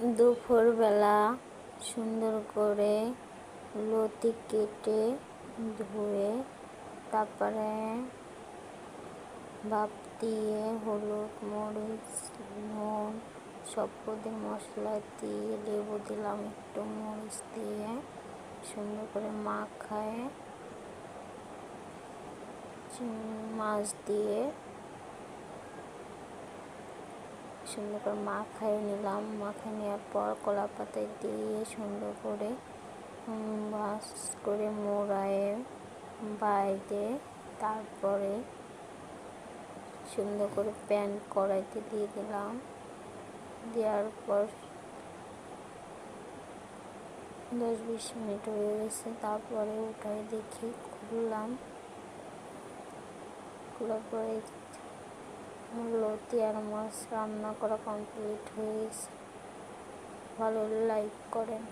দুপুরবেলা সুন্দর করে লতি কেটে ধুয়ে তারপরে ভাপ দিয়ে হলুদ মরিচ নুন সব পদের মশলা দিয়ে লেবু দিলাম একটু মরিচ দিয়ে সুন্দর করে মাখায় মাছ দিয়ে সুন্দর করে মাখায় নিলাম। মাখায় নেওয়ার পর কলা পাতায় দিয়ে সুন্দর করে বাস করে মোড়ায় বাইরে তারপরে সুন্দর করে প্যান কড়াইতে দিয়ে দিলাম। দেওয়ার পর 10-20 মিনিট হয়ে গেছে, তারপরে উঠাই দেখি খুললাম। খোলার পরে লতি আর মাছ রান্না করা কমপ্লিট হয়ে গেছে। ভালো লাইক করেন।